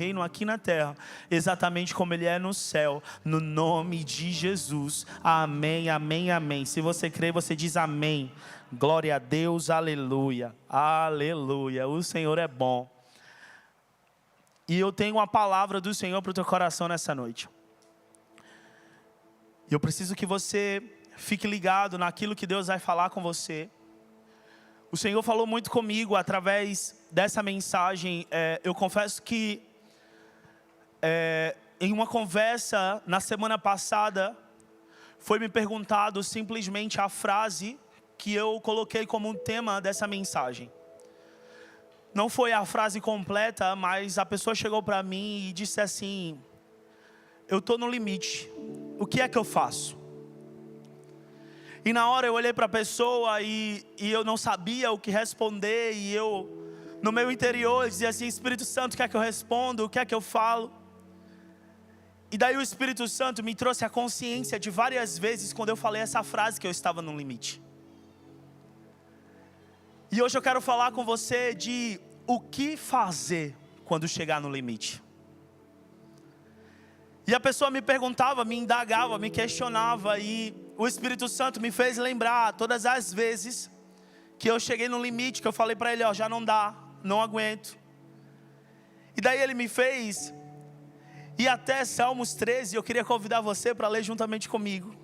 reino aqui na terra, exatamente como ele é no céu, no nome de Jesus. Amém, amém, amém. Se você crê, você diz amém. Glória a Deus, aleluia, aleluia. O Senhor é bom. E eu tenho uma palavra do Senhor para o teu coração nessa noite. E eu preciso que você fique ligado naquilo que Deus vai falar com você. O Senhor falou muito comigo através dessa mensagem. Eu confesso que em uma conversa na semana passada, foi me perguntado simplesmente a frase que eu coloquei como um tema dessa mensagem. Não foi a frase completa, mas a pessoa chegou para mim e disse assim: eu estou no limite, o que é que eu faço? E na hora eu olhei para a pessoa e eu não sabia o que responder. E eu, no meu interior, dizia assim: Espírito Santo, o que é que eu respondo? O que é que eu falo? E daí o Espírito Santo me trouxe a consciência de várias vezes quando eu falei essa frase que eu estava no limite. E hoje eu quero falar com você de o que fazer quando chegar no limite. E a pessoa me perguntava, me indagava, me questionava, e o Espírito Santo me fez lembrar todas as vezes que eu cheguei no limite, que eu falei para ele: ó, já não dá, não aguento. E daí ele me fez ir até Salmos 13, eu queria convidar você para ler juntamente comigo.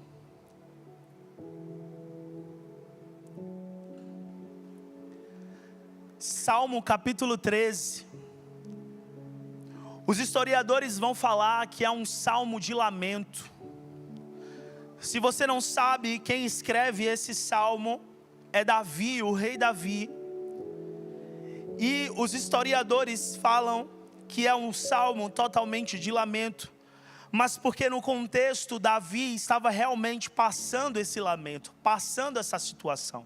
Salmo capítulo 13. Os historiadores vão falar que é um salmo de lamento. Se você não sabe, quem escreve esse salmo é Davi, o rei Davi. E os historiadores falam que é um salmo totalmente de lamento, mas porque no contexto Davi estava realmente passando esse lamento, passando essa situação.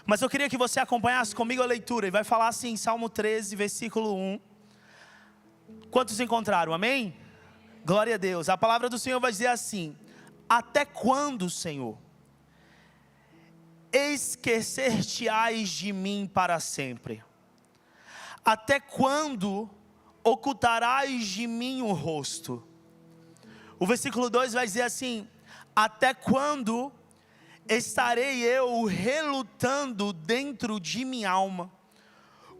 Mas eu queria que você acompanhasse comigo a leitura, e vai falar assim, Salmo 13, versículo 1. Quantos encontraram? Amém? Glória a Deus. A palavra do Senhor vai dizer assim: até quando, Senhor, esquecer-te-ás de mim para sempre? Até quando ocultarás de mim o rosto? O versículo 2 vai dizer assim: até quando estarei eu relutando dentro de minha alma,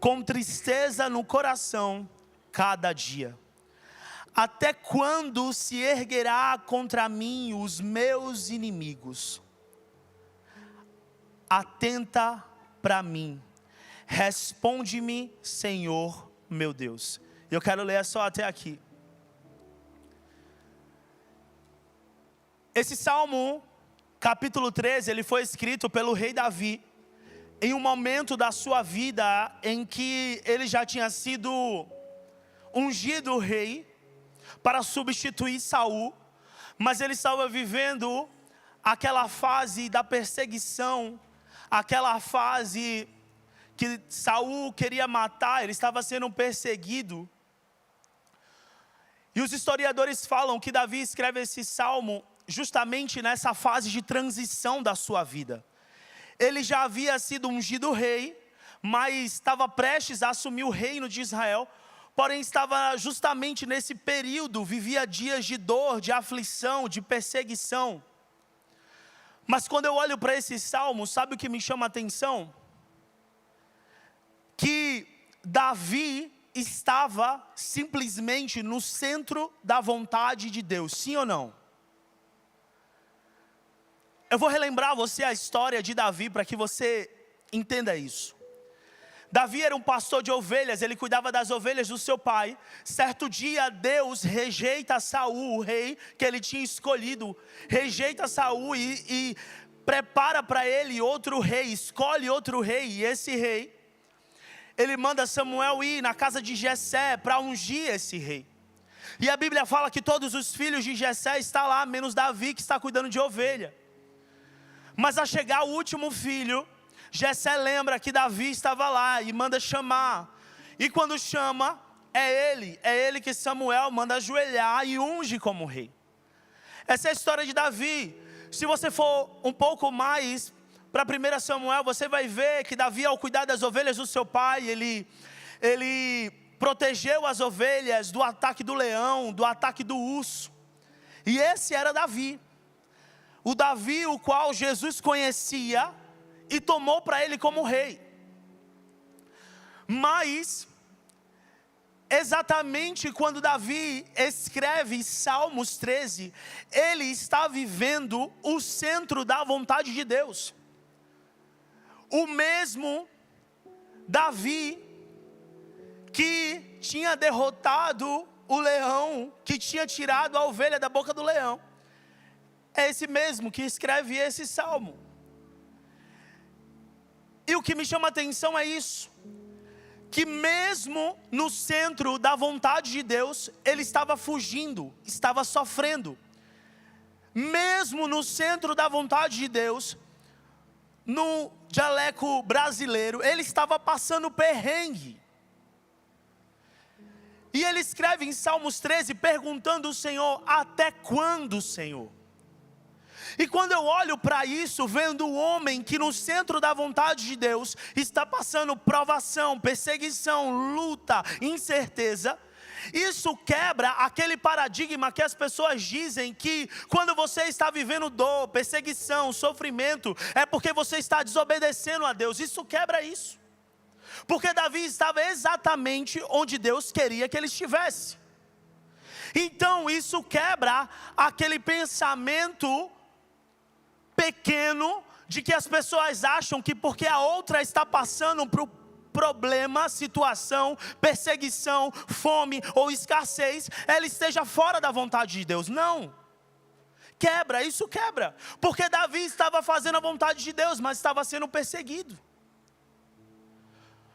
com tristeza no coração cada dia? Até quando se erguerá contra mim os meus inimigos? Atenta para mim, responde-me, Senhor meu Deus. Eu quero ler só até aqui. Esse salmo, capítulo 13, ele foi escrito pelo rei Davi, em um momento da sua vida em que ele já tinha sido ungido rei para substituir Saul, mas ele estava vivendo aquela fase da perseguição, aquela fase que Saul queria matar, ele estava sendo perseguido. E os historiadores falam que Davi escreve esse salmo justamente nessa fase de transição da sua vida. Ele já havia sido ungido rei, mas estava prestes a assumir o reino de Israel, porém estava justamente nesse período, vivia dias de dor, de aflição, de perseguição. Mas quando eu olho para esse salmo, sabe o que me chama a atenção? Que Davi estava simplesmente no centro da vontade de Deus, sim ou não? Eu vou relembrar você a história de Davi para que você entenda isso. Davi era um pastor de ovelhas, ele cuidava das ovelhas do seu pai. Certo dia Deus rejeita Saul, o rei que ele tinha escolhido, rejeita Saul e prepara para ele outro rei, escolhe outro rei. E esse rei, ele manda Samuel ir na casa de Jessé para ungir esse rei. E a Bíblia fala que todos os filhos de Jessé estão lá, menos Davi, que está cuidando de ovelha. Mas a chegar o último filho, Jessé lembra que Davi estava lá e manda chamar. E quando chama, é ele que Samuel manda ajoelhar e unge como rei. Essa é a história de Davi. Se você for um pouco mais para 1 Samuel, você vai ver que Davi, ao cuidar das ovelhas do seu pai, ele protegeu as ovelhas do ataque do leão, do ataque do urso. E esse era Davi. O Davi o qual Jesus conhecia e tomou para ele como rei. Mas, exatamente quando Davi escreve Salmos 13, ele está vivendo o centro da vontade de Deus. O mesmo Davi que tinha derrotado o leão, que tinha tirado a ovelha da boca do leão, é esse mesmo que escreve esse salmo. E o que me chama a atenção é isso, que mesmo no centro da vontade de Deus, ele estava fugindo, estava sofrendo. Mesmo no centro da vontade de Deus, no dialeto brasileiro, ele estava passando perrengue. E ele escreve em Salmos 13, perguntando ao Senhor: até quando, Senhor? E quando eu olho para isso, vendo o homem que no centro da vontade de Deus está passando provação, perseguição, luta, incerteza, isso quebra aquele paradigma que as pessoas dizem que quando você está vivendo dor, perseguição, sofrimento, é porque você está desobedecendo a Deus. Isso quebra isso. Porque Davi estava exatamente onde Deus queria que ele estivesse. Então isso quebra aquele pensamento pequeno de que as pessoas acham que porque a outra está passando por problema, situação, perseguição, fome ou escassez, ela esteja fora da vontade de Deus. Não. Quebra, isso quebra. Porque Davi estava fazendo a vontade de Deus, mas estava sendo perseguido.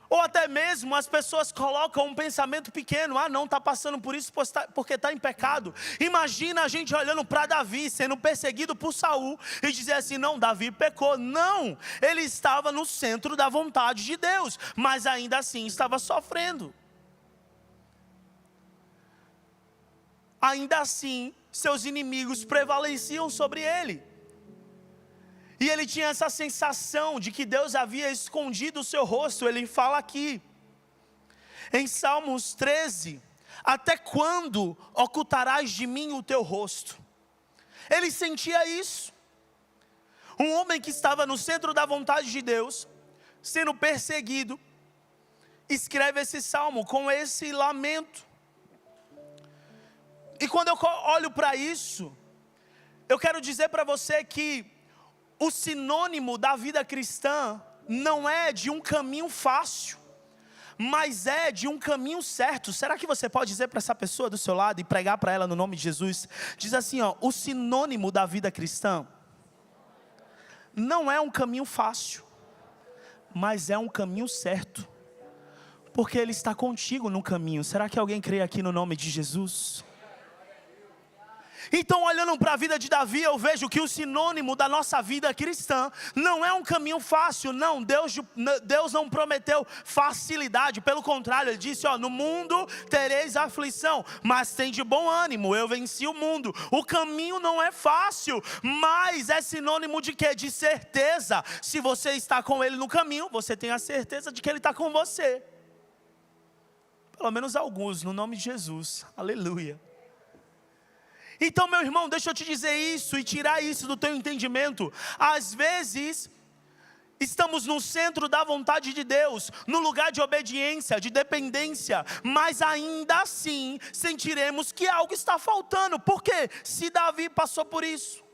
Ou até mesmo as pessoas colocam um pensamento pequeno: ah, não, está passando por isso porque está em pecado. Imagina a gente olhando para Davi sendo perseguido por Saul e dizer assim: não, Davi pecou. Não, ele estava no centro da vontade de Deus, mas ainda assim estava sofrendo. Ainda assim, seus inimigos prevaleciam sobre ele. E ele tinha essa sensação de que Deus havia escondido o seu rosto. Ele fala aqui, em Salmos 13, até quando ocultarás de mim o teu rosto? Ele sentia isso. Um homem que estava no centro da vontade de Deus, sendo perseguido, escreve esse salmo com esse lamento. E quando eu olho para isso, eu quero dizer para você que o sinônimo da vida cristã não é de um caminho fácil, mas é de um caminho certo. Será que você pode dizer para essa pessoa do seu lado e pregar para ela no nome de Jesus? Diz assim, ó: o sinônimo da vida cristã não é um caminho fácil, mas é um caminho certo, porque Ele está contigo no caminho. Será que alguém crê aqui no nome de Jesus? Então, olhando para a vida de Davi, eu vejo que o sinônimo da nossa vida cristã não é um caminho fácil. Não, Deus não prometeu facilidade. Pelo contrário, Ele disse, ó: no mundo tereis aflição, mas tem de bom ânimo, eu venci o mundo. O caminho não é fácil, mas é sinônimo de quê? De certeza. Se você está com Ele no caminho, você tem a certeza de que Ele está com você. Pelo menos alguns, no nome de Jesus. Aleluia. Então, meu irmão, deixa eu te dizer isso e tirar isso do teu entendimento. Às vezes, estamos no centro da vontade de Deus, no lugar de obediência, de dependência, mas ainda assim sentiremos que algo está faltando. Por quê? Se Davi passou por isso.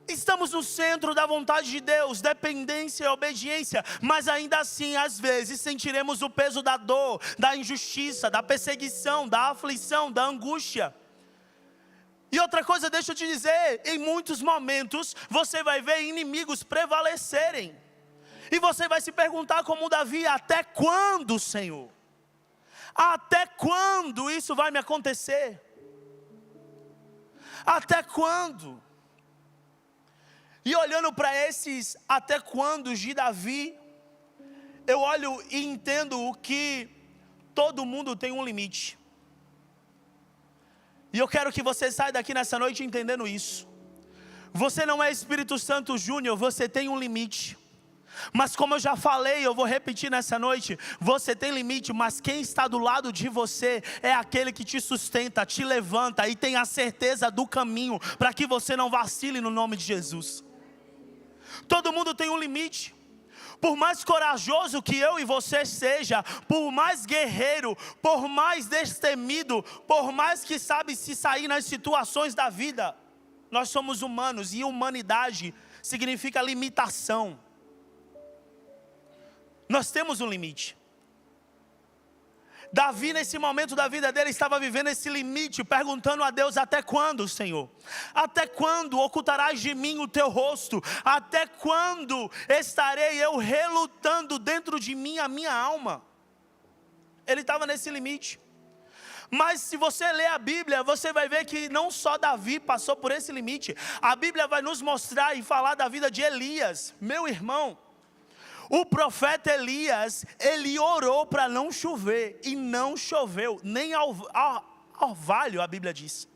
Estamos no centro da vontade de Deus, dependência e obediência, mas ainda assim, às vezes, sentiremos o peso da dor, da injustiça, da perseguição, da aflição, da angústia. E outra coisa, deixa eu te dizer, em muitos momentos, você vai ver inimigos prevalecerem. E você vai se perguntar como Davi: até quando, Senhor? Até quando isso vai me acontecer? Até quando? E olhando para esses até quando de Davi, eu olho e entendo que todo mundo tem um limite. E eu quero que você saia daqui nessa noite entendendo isso. Você não é Espírito Santo Júnior, você tem um limite. Mas como eu já falei, eu vou repetir nessa noite, você tem limite, mas quem está do lado de você é aquele que te sustenta, te levanta e tem a certeza do caminho, para que você não vacile no nome de Jesus. Todo mundo tem um limite. Por mais corajoso que eu e você seja, por mais guerreiro, por mais destemido, por mais que sabe se sair nas situações da vida, nós somos humanos e humanidade significa limitação. Nós temos um limite. Davi, nesse momento da vida dele, estava vivendo esse limite, perguntando a Deus: até quando, Senhor? Até quando ocultarás de mim o teu rosto? Até quando estarei eu relutando dentro de mim a minha alma? Ele estava nesse limite. Mas se você ler a Bíblia, você vai ver que não só Davi passou por esse limite. A Bíblia vai nos mostrar e falar da vida de Elias. Meu irmão, o profeta Elias, ele orou para não chover, e não choveu, nem orvalho, a Bíblia diz.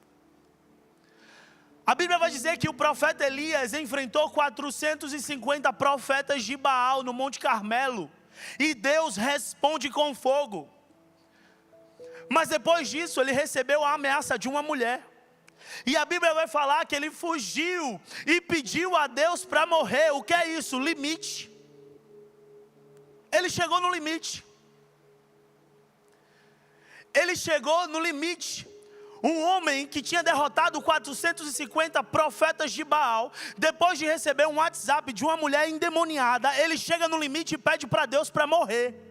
A Bíblia vai dizer que o profeta Elias enfrentou 450 profetas de Baal no Monte Carmelo, e Deus responde com fogo. Mas depois disso ele recebeu a ameaça de uma mulher. E a Bíblia vai falar que ele fugiu e pediu a Deus para morrer. O que é isso? Limite. Ele chegou no limite. Ele chegou no limite. Um homem que tinha derrotado 450 profetas de Baal, depois de receber um WhatsApp de uma mulher endemoniada, ele chega no limite e pede para Deus para morrer.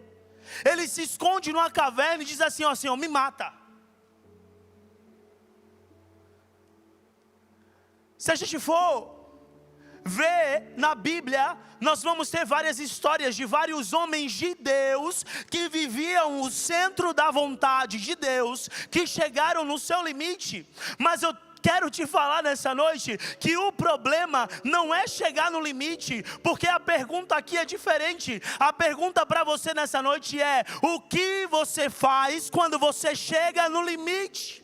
Ele se esconde numa caverna e diz assim: ó Senhor, me mata. Se a gente for ver na Bíblia, nós vamos ter várias histórias de vários homens de Deus que viviam o centro da vontade de Deus, que chegaram no seu limite. Mas eu quero te falar nessa noite que o problema não é chegar no limite, porque a pergunta aqui é diferente. A pergunta para você nessa noite é: o que você faz quando você chega no limite?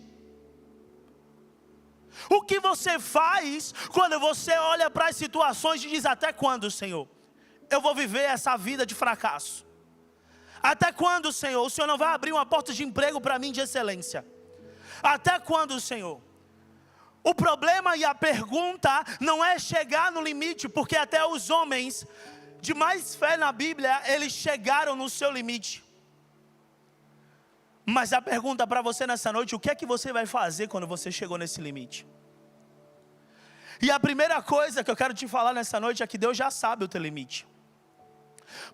O que você faz quando você olha para as situações e diz: até quando, Senhor, eu vou viver essa vida de fracasso? Até quando, Senhor, o Senhor não vai abrir uma porta de emprego para mim de excelência? Até quando, Senhor? O problema e a pergunta não é chegar no limite, porque até os homens de mais fé na Bíblia, eles chegaram no seu limite. Mas a pergunta para você nessa noite: o que é que você vai fazer quando você chegou nesse limite? E a primeira coisa que eu quero te falar nessa noite é que Deus já sabe o teu limite.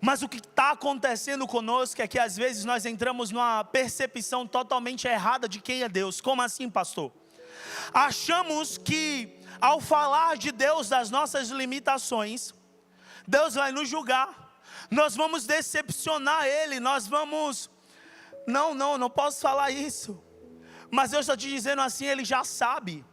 Mas o que está acontecendo conosco é que às vezes nós entramos numa percepção totalmente errada de quem é Deus. Como assim, pastor? Achamos que ao falar de Deus, das nossas limitações, Deus vai nos julgar, nós vamos decepcionar Ele, nós vamos... Não posso falar isso. Mas eu estou te dizendo assim, Ele já sabe.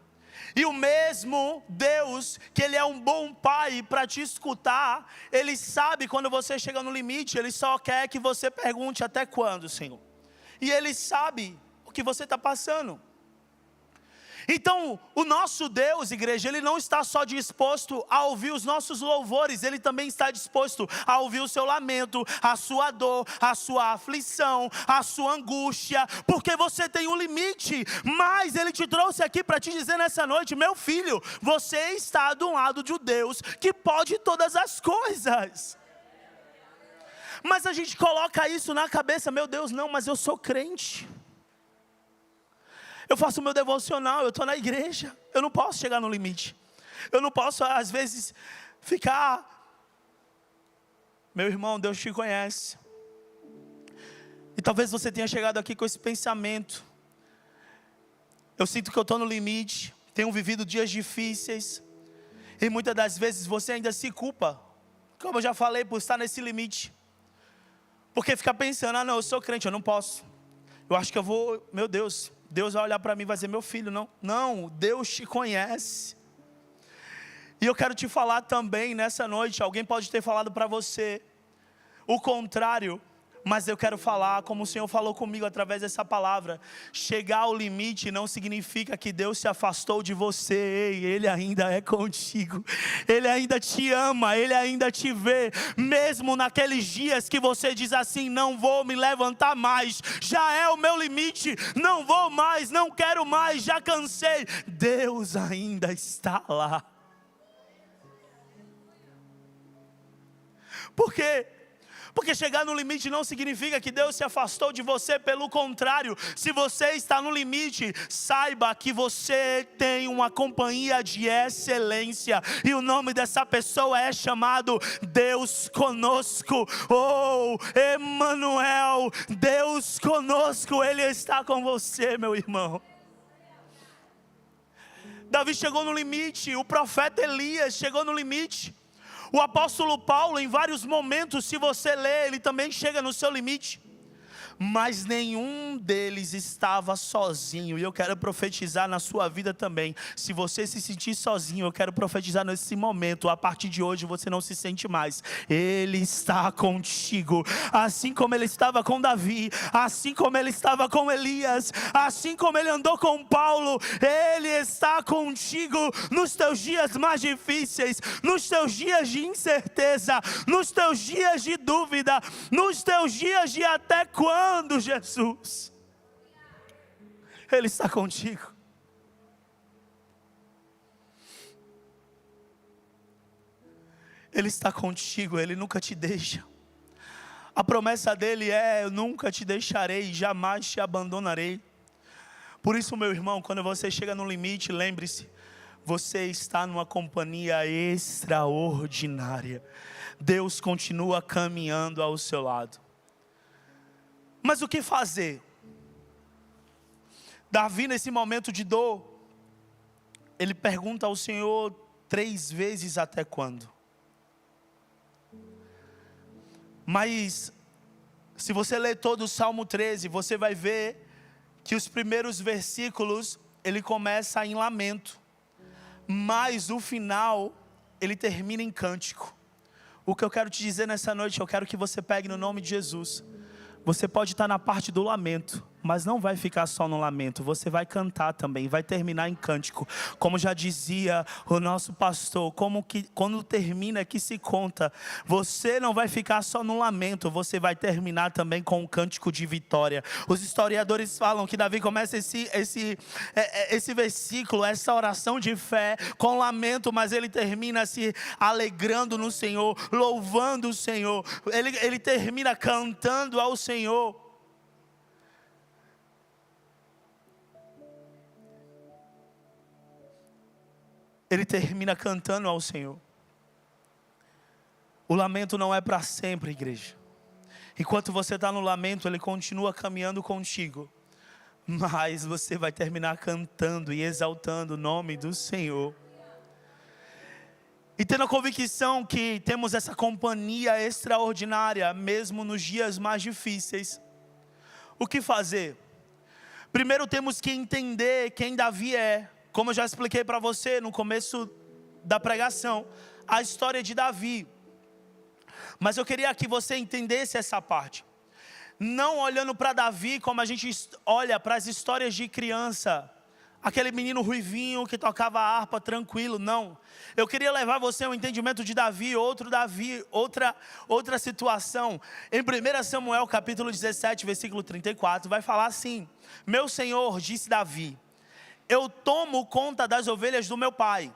E o mesmo Deus, que Ele é um bom pai para te escutar, Ele sabe quando você chega no limite. Ele só quer que você pergunte: até quando, Senhor? E Ele sabe o que você está passando. Então, o nosso Deus, igreja, Ele não está só disposto a ouvir os nossos louvores, Ele também está disposto a ouvir o seu lamento, a sua dor, a sua aflição, a sua angústia, porque você tem um limite. Mas Ele te trouxe aqui para te dizer nessa noite: meu filho, você está do lado de um Deus que pode todas as coisas. Mas a gente coloca isso na cabeça: meu Deus, não, mas eu sou crente, eu faço o meu devocional, eu estou na igreja, eu não posso chegar no limite. Eu não posso, às vezes, ficar... Meu irmão, Deus te conhece. E talvez você tenha chegado aqui com esse pensamento: eu sinto que eu estou no limite, tenho vivido dias difíceis. E muitas das vezes você ainda se culpa, como eu já falei, por estar nesse limite. Porque fica pensando: ah não, eu sou crente, eu não posso. Eu acho que eu vou, meu Deus... Deus vai olhar para mim e vai dizer: meu filho, não, Deus te conhece. E eu quero te falar também nessa noite, alguém pode ter falado para você o contrário, Mas eu quero falar, como o Senhor falou comigo através dessa palavra, chegar ao limite não significa que Deus se afastou de você. Ei, Ele ainda é contigo, Ele ainda te ama, Ele ainda te vê. Mesmo naqueles dias que você diz assim, não vou me levantar mais, já é o meu limite, não vou mais, não quero mais, já cansei. Deus ainda está lá. Por quê? Porque chegar no limite não significa que Deus se afastou de você. Pelo contrário, se você está no limite, saiba que você tem uma companhia de excelência, e o nome dessa pessoa é chamado Deus conosco. Oh, Emmanuel, Deus conosco, Ele está com você, meu irmão. Davi chegou no limite, o profeta Elias chegou no limite. O apóstolo Paulo, em vários momentos, se você ler, ele também chega no seu limite. Mas nenhum deles estava sozinho. E eu quero profetizar na sua vida também. Se você se sentir sozinho, eu quero profetizar nesse momento. A partir de hoje você não se sente mais. Ele está contigo. Assim como ele estava com Davi, assim como ele estava com Elias, assim como ele andou com Paulo, Ele está contigo nos teus dias mais difíceis, nos teus dias de incerteza, nos teus dias de dúvida, nos teus dias de até quando, Jesus? Ele está contigo. Ele está contigo, Ele nunca te deixa. A promessa dele é: eu nunca te deixarei, jamais te abandonarei. Por isso, meu irmão, quando você chega no limite, lembre-se, você está numa companhia extraordinária. Deus continua caminhando ao seu lado. Mas o que fazer? Davi, nesse momento de dor, ele pergunta ao Senhor 3 vezes: até quando? Mas, se você ler todo o Salmo 13, você vai ver que os primeiros versículos, ele começa em lamento, mas o final, ele termina em cântico. O que eu quero te dizer nessa noite, eu quero que você pegue no nome de Jesus. Você pode estar na parte do lamento, mas não vai ficar só no lamento, você vai cantar também, vai terminar em cântico. Como já dizia o nosso pastor, quando termina que se conta. Você não vai ficar só no lamento, você vai terminar também com um cântico de vitória. Os historiadores falam que Davi começa esse versículo, essa oração de fé com lamento, mas ele termina se alegrando no Senhor, louvando o Senhor. Ele termina cantando ao Senhor. Ele termina cantando ao Senhor. O lamento não é para sempre, igreja. Enquanto você está no lamento, Ele continua caminhando contigo. Mas você vai terminar cantando e exaltando o nome do Senhor. E tendo a convicção que temos essa companhia extraordinária, mesmo nos dias mais difíceis. O que fazer? Primeiro temos que entender quem Davi é. Como eu já expliquei para você no começo da pregação, a história de Davi. Mas eu queria que você entendesse essa parte. Não olhando para Davi como a gente olha para as histórias de criança. Aquele menino ruivinho que tocava a harpa tranquilo, não. Eu queria levar você ao entendimento de Davi, outra situação. Em 1 Samuel capítulo 17, versículo 34, vai falar assim: meu Senhor, disse Davi, eu tomo conta das ovelhas do meu pai.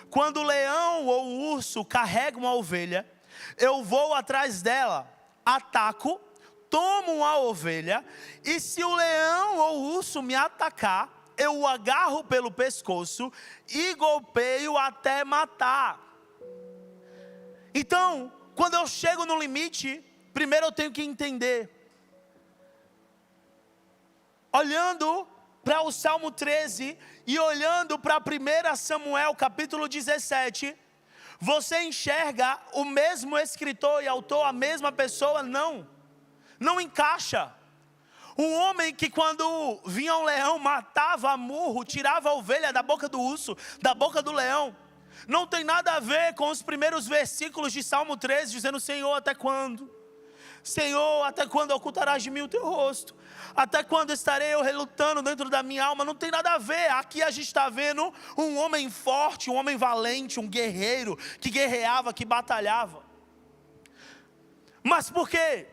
Quando o leão ou o urso carrega uma ovelha, eu vou atrás dela, ataco, tomo a ovelha, e se o leão ou o urso me atacar, eu o agarro pelo pescoço e golpeio até matar. Então, quando eu chego no limite, primeiro eu tenho que entender. Olhando para o Salmo 13 e olhando para 1 Samuel capítulo 17, você enxerga o mesmo escritor e autor, a mesma pessoa? Não encaixa. Um homem que quando vinha um leão, matava a murro, tirava a ovelha da boca do urso, da boca do leão. Não tem nada a ver com os primeiros versículos de Salmo 13, dizendo: Senhor, até quando? Senhor, até quando ocultarás de mim o teu rosto? Até quando estarei eu relutando dentro da minha alma? Não tem nada a ver. Aqui a gente está vendo um homem forte, um homem valente, um guerreiro, que guerreava, que batalhava. Mas por quê?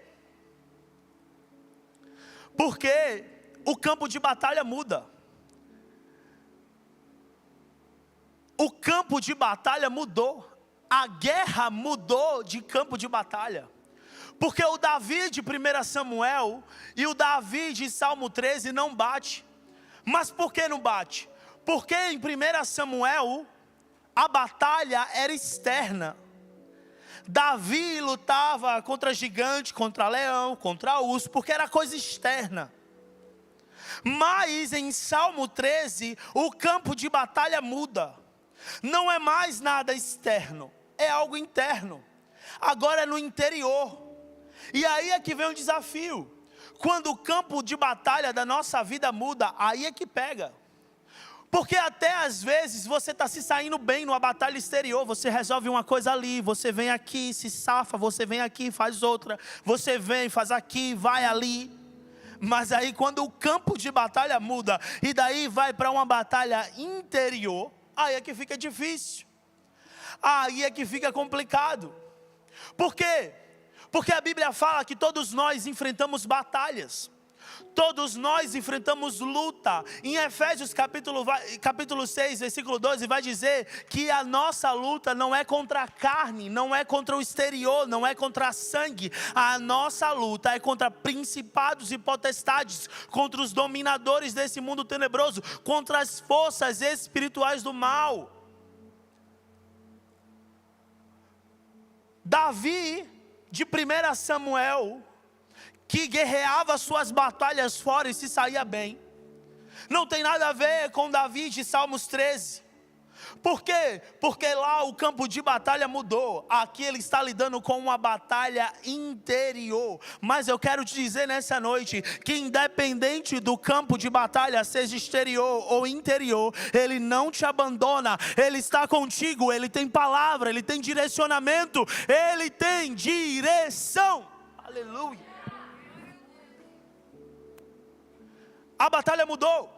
Porque o campo de batalha muda. O campo de batalha mudou. A guerra mudou de campo de batalha. Porque o Davi de 1 Samuel e o Davi de Salmo 13 não bate. Mas por que não bate? Porque em 1 Samuel a batalha era externa. Davi lutava contra gigante, contra leão, contra urso, porque era coisa externa. Mas em Salmo 13 o campo de batalha muda. Não é mais nada externo, é algo interno. Agora é no interior. E aí é que vem o desafio. Quando o campo de batalha da nossa vida muda, aí é que pega. Porque até às vezes você está se saindo bem numa batalha exterior. Você resolve uma coisa ali, você vem aqui, se safa, você vem aqui, faz outra. Você vem, faz aqui, vai ali. Mas aí quando o campo de batalha muda, e daí vai para uma batalha interior, aí é que fica difícil. Aí é que fica complicado. Por quê? Porque a Bíblia fala que todos nós enfrentamos batalhas. Todos nós enfrentamos luta. Em Efésios capítulo 6, versículo 12, vai dizer que a nossa luta não é contra a carne, não é contra o exterior, não é contra sangue. A nossa luta é contra principados e potestades, contra os dominadores desse mundo tenebroso, contra as forças espirituais do mal. Davi, de 1 Samuel, que guerreava suas batalhas fora e se saía bem, não tem nada a ver com Davi de Salmos 13. Por quê? Porque lá o campo de batalha mudou. Aqui ele está lidando com uma batalha interior. Mas eu quero te dizer nessa noite que independente do campo de batalha, seja exterior ou interior, Ele não te abandona. Ele está contigo, Ele tem palavra, Ele tem direcionamento, Ele tem direção. Aleluia. A batalha mudou.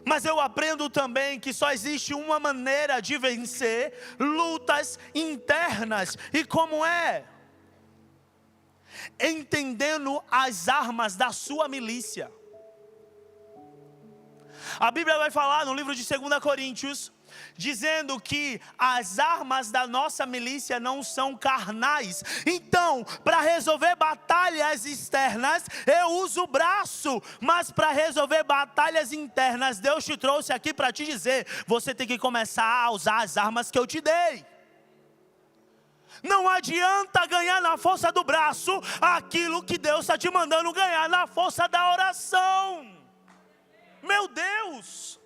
Mas eu aprendo também que só existe uma maneira de vencer lutas internas. E como é? Entendendo as armas da sua milícia. A Bíblia vai falar no livro de 2 Coríntios, dizendo que as armas da nossa milícia não são carnais. Então, para resolver batalhas externas, eu uso o braço. Mas para resolver batalhas internas, Deus te trouxe aqui para te dizer: você tem que começar a usar as armas que eu te dei. Não adianta ganhar na força do braço aquilo que Deus está te mandando ganhar na força da oração. Meu Deus!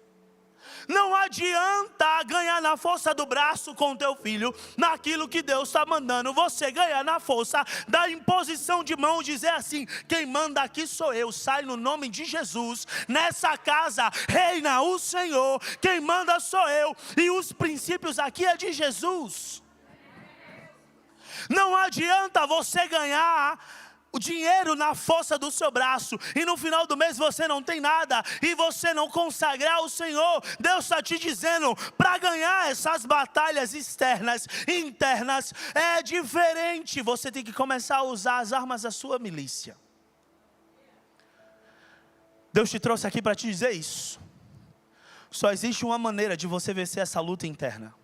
Não adianta ganhar na força do braço com teu filho, naquilo que Deus está mandando você ganhar na força da imposição de mão, dizer assim: quem manda aqui sou eu, sai no nome de Jesus, nessa casa reina o Senhor, quem manda sou eu, e os princípios aqui é de Jesus. Não adianta você ganhar o dinheiro na força do seu braço e no final do mês você não tem nada e você não consagrar ao Senhor. Deus está te dizendo: para ganhar essas batalhas externas, internas, é diferente. Você tem que começar a usar as armas da sua milícia. Deus te trouxe aqui para te dizer isso. Só existe uma maneira de você vencer essa luta interna.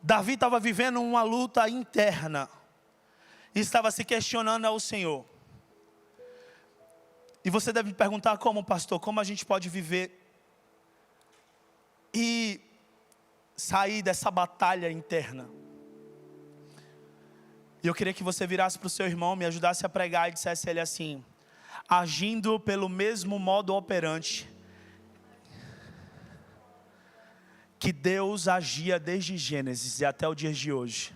Davi estava vivendo uma luta interna e estava se questionando ao Senhor. E você deve me perguntar: como, pastor, como a gente pode viver e sair dessa batalha interna? E eu queria que você virasse para o seu irmão, me ajudasse a pregar e dissesse a ele assim: agindo pelo mesmo modo operante que Deus agia desde Gênesis e até o dia de hoje.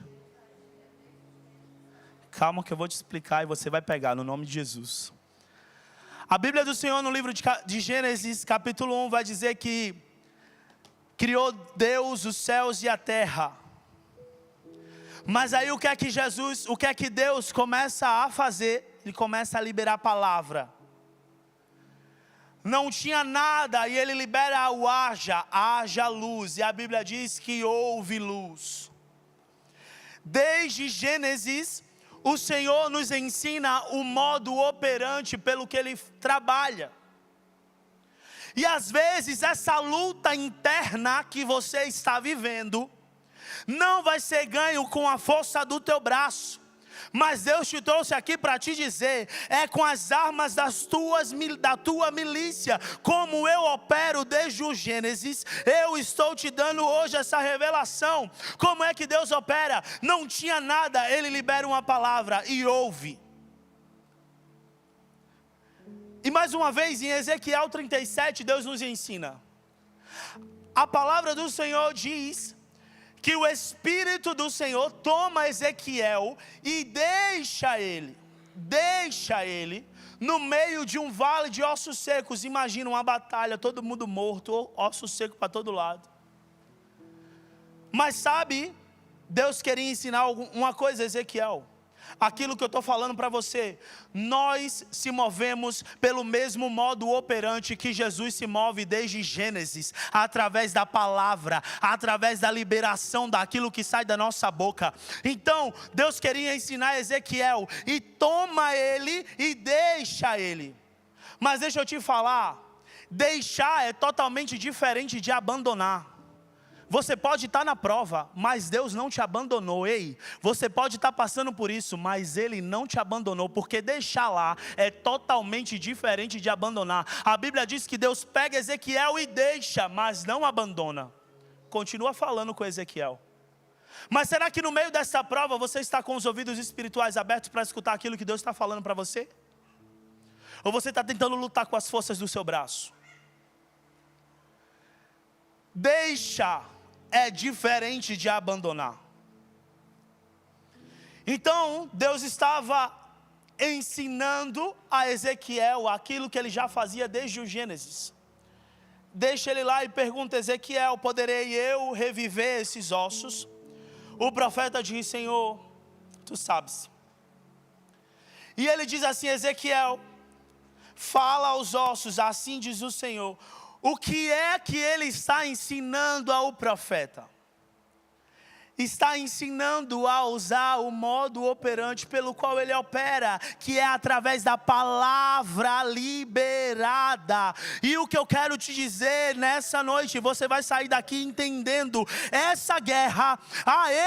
Calma que eu vou te explicar e você vai pegar no nome de Jesus. A Bíblia do Senhor no livro de Gênesis capítulo 1 vai dizer que criou Deus os céus e a terra. Mas aí o que é que Deus começa a fazer? Ele começa a liberar a palavra. Não tinha nada e ele libera o haja luz. E a Bíblia diz que houve luz. Desde Gênesis, o Senhor nos ensina o modo operante pelo que Ele trabalha. E às vezes essa luta interna que você está vivendo, não vai ser ganho com a força do teu braço. Mas Deus te trouxe aqui para te dizer, é com as armas da tua milícia, como eu opero desde o Gênesis, eu estou te dando hoje essa revelação. Como é que Deus opera? Não tinha nada, Ele libera uma palavra e ouve. E mais uma vez em Ezequiel 37, Deus nos ensina. A palavra do Senhor diz que o Espírito do Senhor toma Ezequiel e deixa ele no meio de um vale de ossos secos. Imagina uma batalha, todo mundo morto, ossos secos para todo lado. Mas sabe, Deus queria ensinar uma coisa a Ezequiel. Aquilo que eu estou falando para você, nós se movemos pelo mesmo modo operante que Jesus se move desde Gênesis, através da palavra, através da liberação daquilo que sai da nossa boca. Então, Deus queria ensinar Ezequiel, e toma ele e deixa ele. Mas deixa eu te falar, deixar é totalmente diferente de abandonar. Você pode estar na prova, mas Deus não te abandonou. Ei, você pode estar passando por isso, mas Ele não te abandonou, porque deixar lá é totalmente diferente de abandonar. A Bíblia diz que Deus pega Ezequiel e deixa, mas não abandona. Continua falando com Ezequiel. Mas será que no meio dessa prova você está com os ouvidos espirituais abertos para escutar aquilo que Deus está falando para você? Ou você está tentando lutar com as forças do seu braço? Deixa é diferente de abandonar. Então, Deus estava ensinando a Ezequiel aquilo que ele já fazia desde o Gênesis. Deixa ele lá e pergunta a Ezequiel: poderei eu reviver esses ossos? O profeta diz: Senhor, tu sabes. E ele diz assim: Ezequiel, fala aos ossos, assim diz o Senhor. O que é que ele está ensinando ao profeta? Está ensinando a usar o modo operante pelo qual ele opera, que é através da palavra liberada. E o que eu quero te dizer nessa noite, você vai sair daqui entendendo, essa guerra,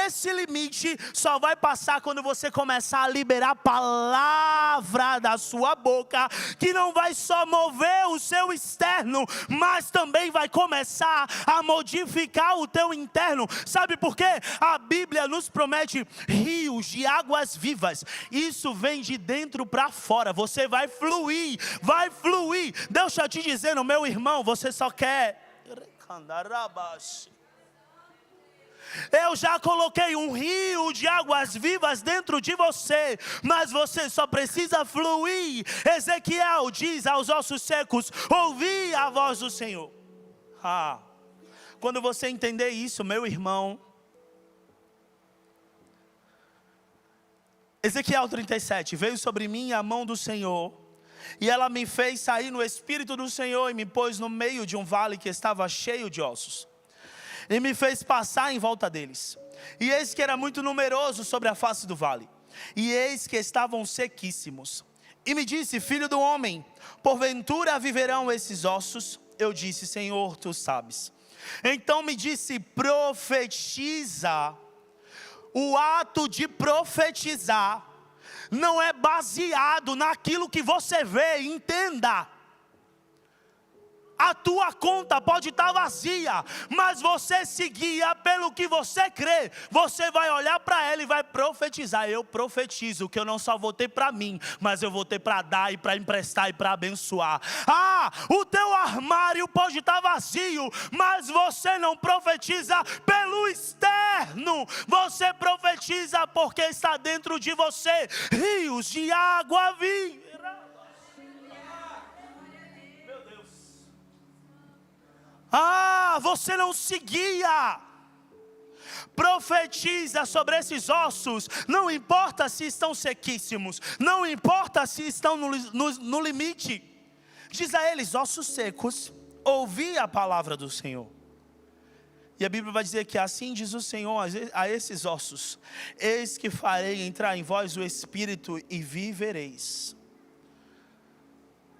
esse limite, só vai passar quando você começar a liberar a palavra da sua boca, que não vai só mover o seu externo, mas também vai começar a modificar o teu interno. Sabe por quê? A Bíblia nos promete rios de águas vivas. Isso vem de dentro para fora. Você vai fluir, vai fluir. Deixa eu te dizer, meu irmão, você só quer... Eu já coloquei um rio de águas vivas dentro de você, mas você só precisa fluir. Ezequiel diz aos ossos secos: ouvi a voz do Senhor. Quando você entender isso, meu irmão, Ezequiel 37, veio sobre mim a mão do Senhor, e ela me fez sair no Espírito do Senhor, e me pôs no meio de um vale que estava cheio de ossos, e me fez passar em volta deles, e eis que era muito numeroso sobre a face do vale, e eis que estavam sequíssimos, e me disse: filho do homem, porventura viverão esses ossos? Eu disse: Senhor, tu sabes. Então me disse: profetiza. O ato de profetizar não é baseado naquilo que você vê, entenda. A tua conta pode estar vazia, mas você se guia pelo que você crê. Você vai olhar para ela e vai profetizar. Eu profetizo que eu não só vou ter para mim, mas eu vou ter para dar e para emprestar e para abençoar. O teu armário pode estar vazio, mas você não profetiza pelo externo. Você profetiza porque está dentro de você rios de água viva. Você não se guia profetiza sobre esses ossos. Não importa se estão sequíssimos, não importa se estão no limite. Diz a eles: ossos secos, ouvi a palavra do Senhor. E a Bíblia vai dizer que assim diz o Senhor a esses ossos: eis que farei entrar em vós o Espírito e vivereis.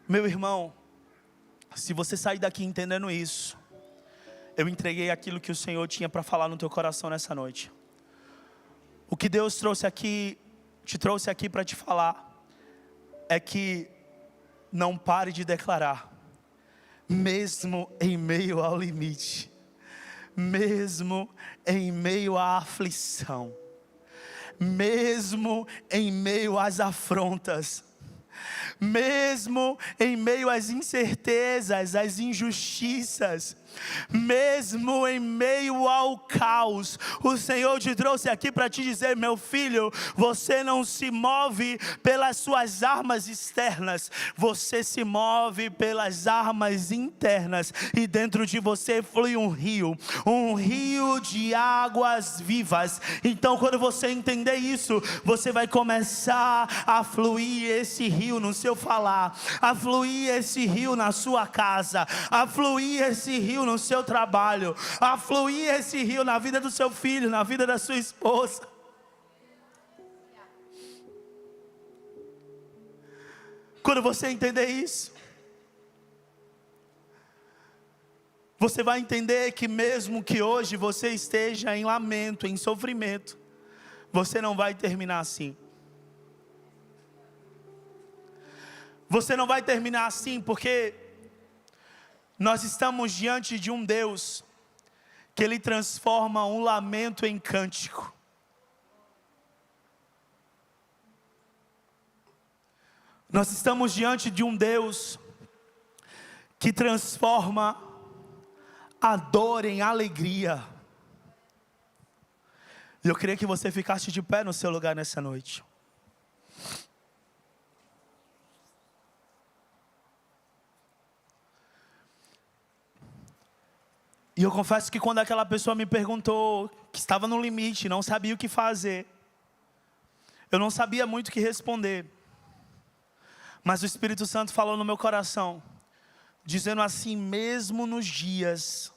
Meu irmão, se você sair daqui entendendo isso, eu entreguei aquilo que o Senhor tinha para falar no teu coração nessa noite. O que Deus te trouxe aqui para te falar, é que não pare de declarar, mesmo em meio ao limite, mesmo em meio à aflição, mesmo em meio às afrontas, mesmo em meio às incertezas, às injustiças, mesmo em meio ao caos, o Senhor te trouxe aqui para te dizer: meu filho, você não se move pelas suas armas externas, você se move pelas armas internas, e dentro de você flui um rio de águas vivas. Então, quando você entender isso, você vai começar a fluir esse rio no seu falar, a fluir esse rio na sua casa, a fluir esse rio no seu trabalho, a fluir esse rio na vida do seu filho, na vida da sua esposa. Quando você entender isso, você vai entender que mesmo que hoje você esteja em lamento, em sofrimento, você não vai terminar assim. Você não vai terminar assim, porque nós estamos diante de um Deus que Ele transforma um lamento em cântico. Nós estamos diante de um Deus que transforma a dor em alegria. E eu queria que você ficasse de pé no seu lugar nessa noite. E eu confesso que quando aquela pessoa me perguntou, que estava no limite, não sabia o que fazer, eu não sabia muito o que responder. Mas o Espírito Santo falou no meu coração, dizendo assim: mesmo nos dias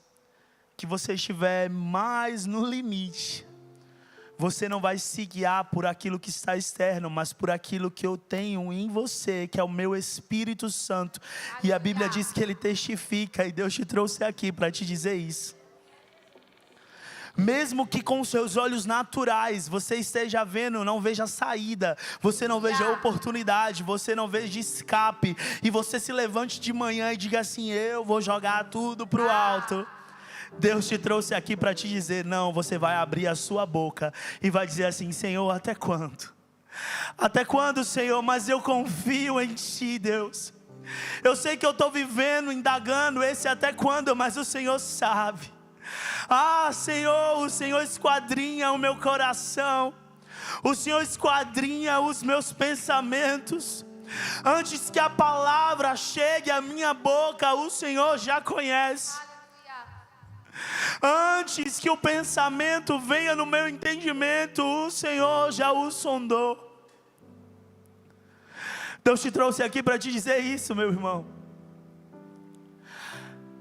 que você estiver mais no limite, você não vai se guiar por aquilo que está externo, mas por aquilo que eu tenho em você, que é o meu Espírito Santo. E a Bíblia diz que Ele testifica, e Deus te trouxe aqui para te dizer isso. Mesmo que com seus olhos naturais você esteja vendo, não veja saída, você não veja oportunidade, você não veja escape, e você se levante de manhã e diga assim: eu vou jogar tudo para o alto. Deus te trouxe aqui para te dizer: não, você vai abrir a sua boca e vai dizer assim: Senhor, até quando? Até quando, Senhor? Mas eu confio em Ti, Deus. Eu sei que eu estou vivendo, indagando esse até quando, mas o Senhor sabe. Ah, Senhor, o Senhor esquadrinha o meu coração, o Senhor esquadrinha os meus pensamentos. Antes que a palavra chegue à minha boca, o Senhor já conhece. Antes que o pensamento venha no meu entendimento, o Senhor já o sondou. Deus te trouxe aqui para te dizer isso, meu irmão,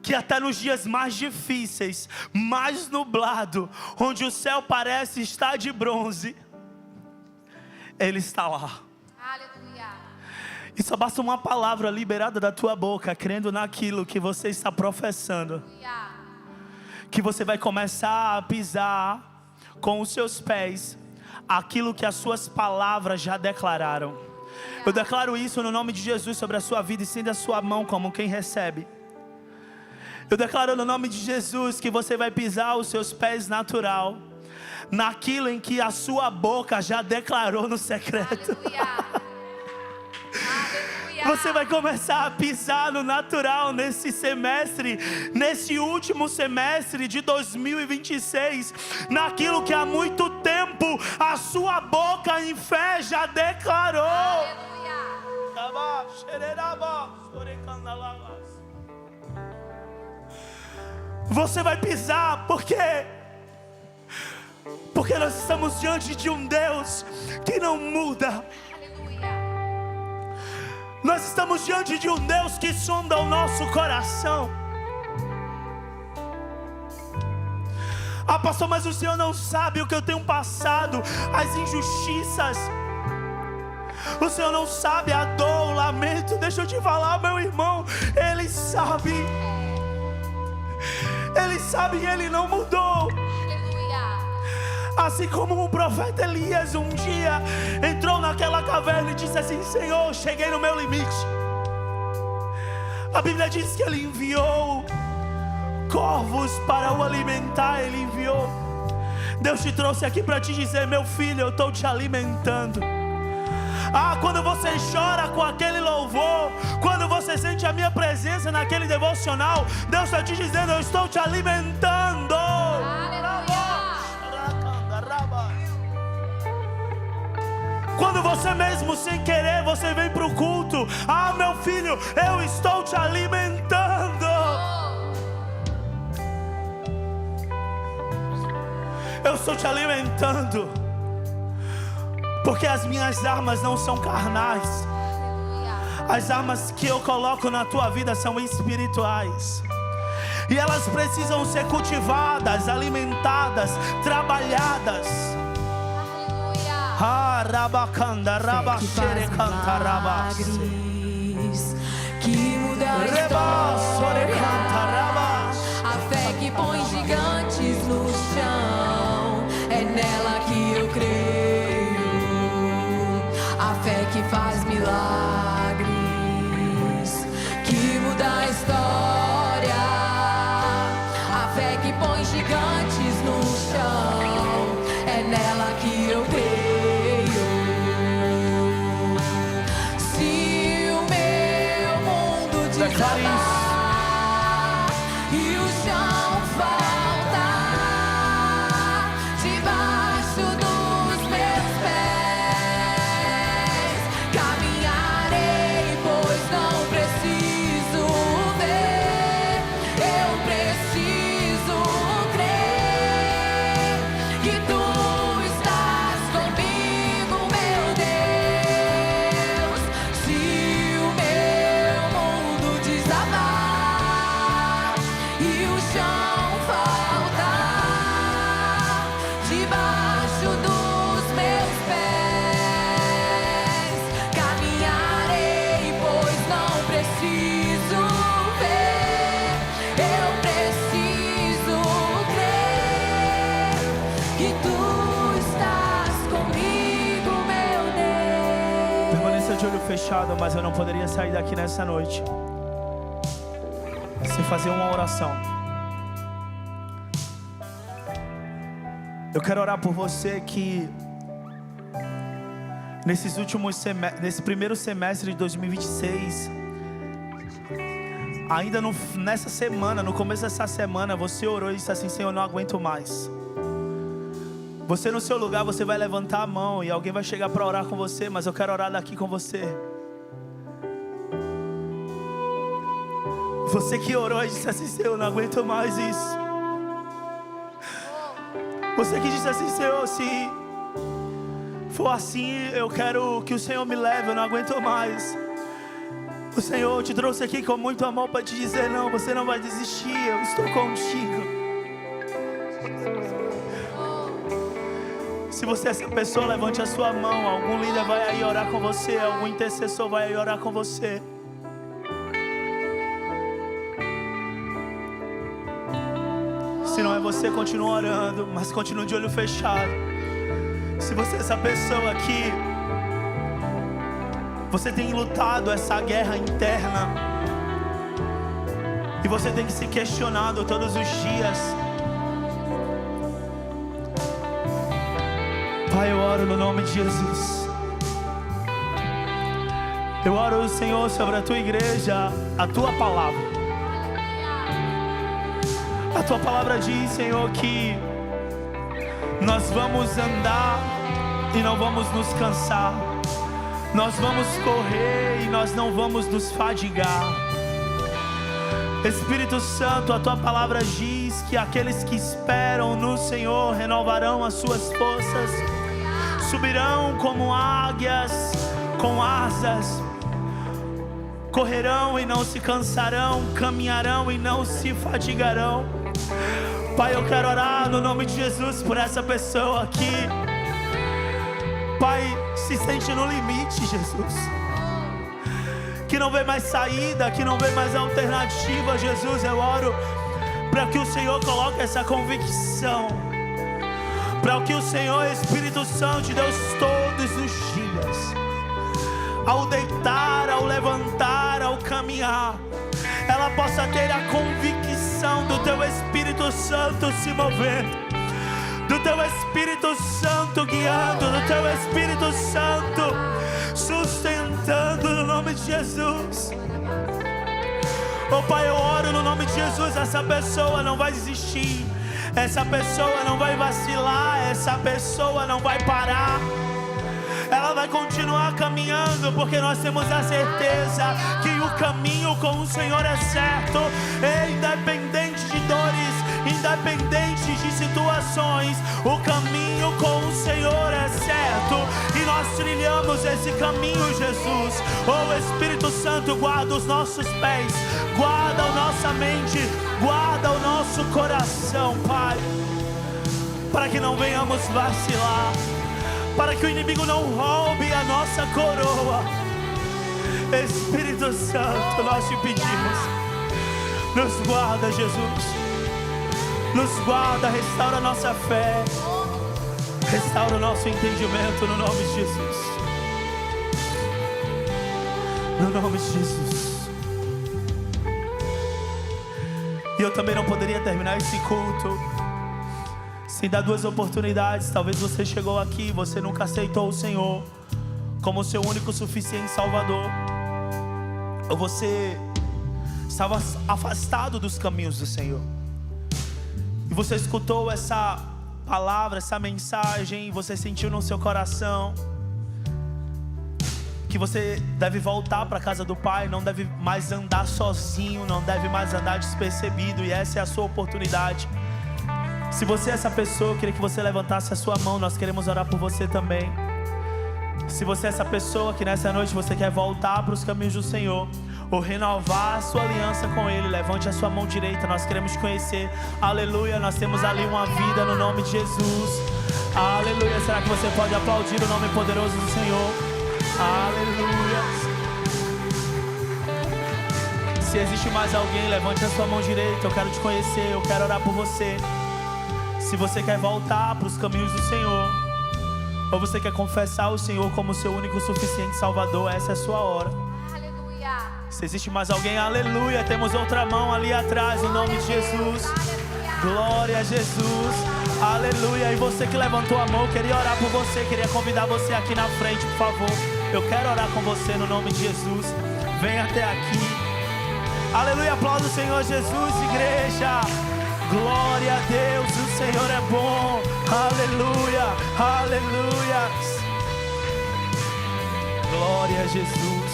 que até nos dias mais difíceis, mais nublado, onde o céu parece estar de bronze, Ele está lá. Aleluia. E só basta uma palavra liberada da tua boca, crendo naquilo que você está professando. Aleluia. Que você vai começar a pisar com os seus pés aquilo que as suas palavras já declararam. Eu declaro isso no nome de Jesus sobre a sua vida, e estenda a sua mão como quem recebe. Eu declaro no nome de Jesus que você vai pisar os seus pés natural naquilo em que a sua boca já declarou no secreto. Aleluia. Você vai começar a pisar no natural nesse semestre, nesse último semestre de 2026, naquilo que há muito tempo a sua boca em fé já declarou. Você vai pisar porque Porque nós estamos diante de um Deus que não muda. Nós estamos diante de um Deus que sonda o nosso coração. Ah, pastor, mas o Senhor não sabe o que eu tenho passado, as injustiças. O Senhor não sabe a dor, o lamento. Deixa eu te falar, meu irmão, Ele sabe. Ele sabe e Ele não mudou. Assim como o profeta Elias um dia entrou naquela caverna e disse assim: Senhor, cheguei no meu limite. A Bíblia diz que Ele enviou corvos para o alimentar. Ele enviou. Deus te trouxe aqui para te dizer: meu filho, eu estou te alimentando. Ah, quando você chora com aquele louvor, quando você sente a minha presença naquele devocional, Deus está te dizendo: eu estou te alimentando. Quando você mesmo sem querer, você vem para o culto. Ah, meu filho, eu estou te alimentando. Eu estou te alimentando. Porque as minhas armas não são carnais. As armas que eu coloco na tua vida são espirituais. E elas precisam ser cultivadas, alimentadas, trabalhadas. Que muda a história. A fé que põe gigantes no chão, é nela que eu creio. A fé que faz milagres, que muda a história. A fé que põe gigantes no chão, é nela que eu creio. E o chão faltar debaixo dos meus pés, caminharei, pois não preciso ver, eu preciso crer que tu estás comigo, meu Deus. Se o meu mundo desabar e o chão faltar debaixo dos meus pés, caminharei, pois não preciso ver, eu preciso crer que tu estás comigo, meu Deus. Permaneça de olho fechado, mas eu não poderia sair daqui nessa noite sem fazer uma oração. Eu quero orar por você que nesse primeiro semestre de 2026, ainda nessa semana, no começo dessa semana, você orou e disse assim: Senhor, eu não aguento mais. Você no seu lugar, você vai levantar a mão e alguém vai chegar para orar com você, mas eu quero orar daqui com você. Você que orou e disse assim: Senhor, eu não aguento mais isso. Você que disse assim: Senhor, se for assim, eu quero que o Senhor me leve, eu não aguento mais. O Senhor te trouxe aqui com muito amor para te dizer: não, você não vai desistir, eu estou contigo. Se você é essa pessoa, levante a sua mão. Algum líder vai aí orar com você, algum intercessor vai aí orar com você. Se não é você, continua orando, mas continue de olho fechado. Se você é essa pessoa aqui, você tem lutado essa guerra interna e você tem que se questionado todos os dias. Pai, eu oro no nome de Jesus. Eu oro, Senhor, sobre a tua igreja, a tua palavra. A tua palavra diz, Senhor, que nós vamos andar e não vamos nos cansar. Nós vamos correr e nós não vamos nos fadigar. Espírito Santo, a tua palavra diz que aqueles que esperam no Senhor renovarão as suas forças, subirão como águias com asas, correrão e não se cansarão, caminharão e não se fadigarão. Pai, eu quero orar no nome de Jesus por essa pessoa aqui. Pai, se sente no limite, Jesus, que não vê mais saída, que não vê mais alternativa. Jesus, eu oro para que o Senhor coloque essa convicção, para que o Senhor, Espírito Santo de Deus, todos os dias, ao deitar, ao levantar, ao caminhar, ela possa ter a convicção do Teu Espírito Santo se movendo, do Teu Espírito Santo guiando, do Teu Espírito Santo sustentando, no nome de Jesus. Oh Pai, eu oro no nome de Jesus. Essa pessoa não vai desistir, essa pessoa não vai vacilar, essa pessoa não vai parar, ela vai continuar caminhando, porque nós temos a certeza que o caminho com o Senhor é certo. Independente de dores, independente de situações, o caminho com o Senhor é certo, e nós trilhamos esse caminho, Jesus. Oh Espírito Santo, guarda os nossos pés, guarda a nossa mente, guarda o nosso coração, Pai, para que não venhamos vacilar, para que o inimigo não roube a nossa coroa. Espírito Santo, nós te pedimos, nos guarda, Jesus, nos guarda, restaura a nossa fé, restaura o nosso entendimento, no nome de Jesus, no nome de Jesus. E eu também não poderia terminar esse culto sem dar duas oportunidades. Talvez você chegou aqui, você nunca aceitou o Senhor como seu único suficiente Salvador, ou você estava afastado dos caminhos do Senhor, e você escutou essa palavra, essa mensagem, e você sentiu no seu coração que você deve voltar para a casa do Pai, não deve mais andar sozinho, não deve mais andar despercebido, e essa é a sua oportunidade. Se você é essa pessoa, eu queria que você levantasse a sua mão, nós queremos orar por você também. Se você é essa pessoa que nessa noite você quer voltar para os caminhos do Senhor, ou renovar a sua aliança com Ele, levante a sua mão direita, nós queremos te conhecer. Aleluia, nós temos ali uma vida no nome de Jesus. Aleluia, será que você pode aplaudir o nome poderoso do Senhor? Aleluia. Se existe mais alguém, levante a sua mão direita, eu quero te conhecer, eu quero orar por você. Se você quer voltar para os caminhos do Senhor, ou você quer confessar o Senhor como seu único suficiente Salvador, essa é a sua hora. Aleluia. Se existe mais alguém, aleluia, temos outra mão ali atrás, em nome de Jesus. Glória a Jesus, aleluia. E você que levantou a mão, eu queria orar por você, queria convidar você aqui na frente, por favor. Eu quero orar com você no nome de Jesus. Vem até aqui. Aleluia, aplauda o Senhor Jesus, igreja. Glória a Deus, o Senhor é bom. Aleluia, aleluia. Glória a Jesus.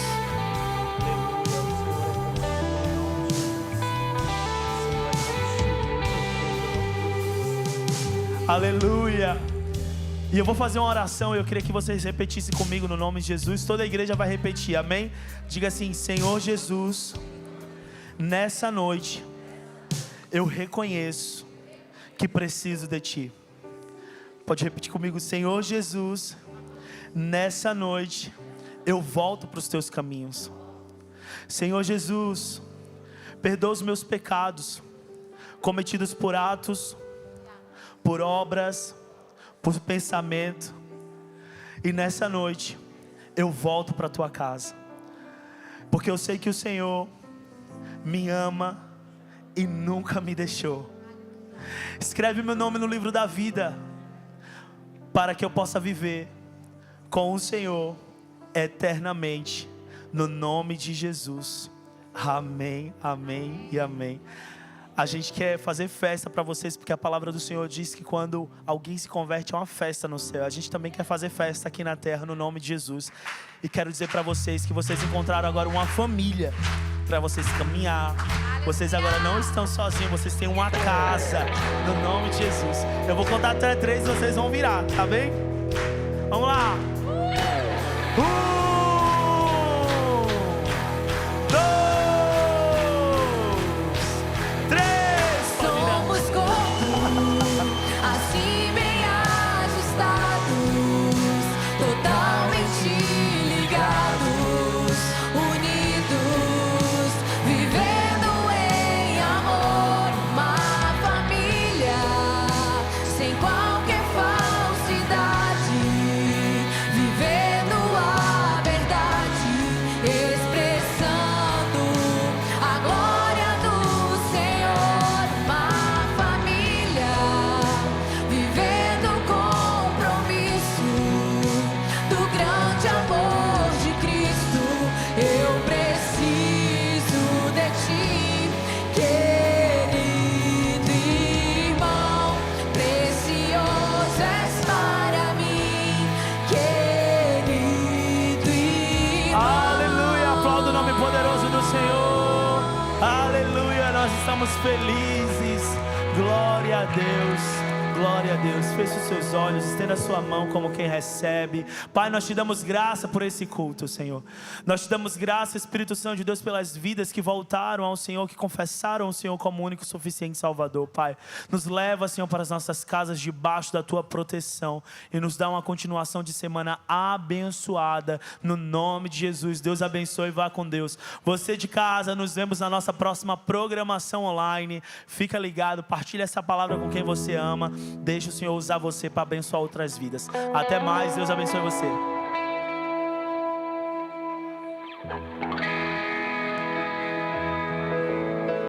Aleluia. E eu vou fazer uma oração e eu queria que vocês repetissem comigo no nome de Jesus. Toda a igreja vai repetir, amém? Diga assim: Senhor Jesus, nessa noite eu reconheço que preciso de Ti. Pode repetir comigo: Senhor Jesus, nessa noite eu volto para os Teus caminhos. Senhor Jesus, perdoa os meus pecados cometidos por atos, por obras, por pensamento. E nessa noite eu volto para a Tua casa, porque eu sei que o Senhor me ama e nunca me deixou. Escreve meu nome no livro da vida, para que eu possa viver com o Senhor eternamente, no nome de Jesus. Amém, amém e amém. A gente quer fazer festa para vocês, porque a palavra do Senhor diz que quando alguém se converte é uma festa no céu. A gente também quer fazer festa aqui na terra, no nome de Jesus. E quero dizer para vocês que vocês encontraram agora uma família para vocês caminhar, Vocês agora não estão sozinhos, vocês têm uma casa, no nome de Jesus. Eu vou contar até 3 e vocês vão virar, tá bem? Vamos lá. 1, 2, 3. Somos corpo, assim bem ajustados, totalmente ligados, unidos, vivendo em amor, uma família, sem qualquer falsidade, vivendo a verdade, expressando a glória do Senhor, uma família, vivendo o compromisso do grande amor de Cristo. Eu preciso de ti, querido irmão, precioso és para mim, querido irmão. Aleluia, aplauda o nome poderoso do Senhor. Aleluia, nós estamos felizes. Glória a Deus. Glória a Deus. Feche os seus olhos, estenda a sua mão como quem recebe. Pai, nós te damos graça por esse culto, Senhor. Nós te damos graça, Espírito Santo de Deus, pelas vidas que voltaram ao Senhor, que confessaram o Senhor como único e suficiente Salvador, Pai. Nos leva, Senhor, para as nossas casas debaixo da tua proteção e nos dá uma continuação de semana abençoada, no nome de Jesus. Deus abençoe e vá com Deus. Você de casa, nos vemos na nossa próxima programação online. Fica ligado, partilha essa palavra com quem você ama. Deixa o Senhor usar você para abençoar outras vidas. Até mais, Deus abençoe você.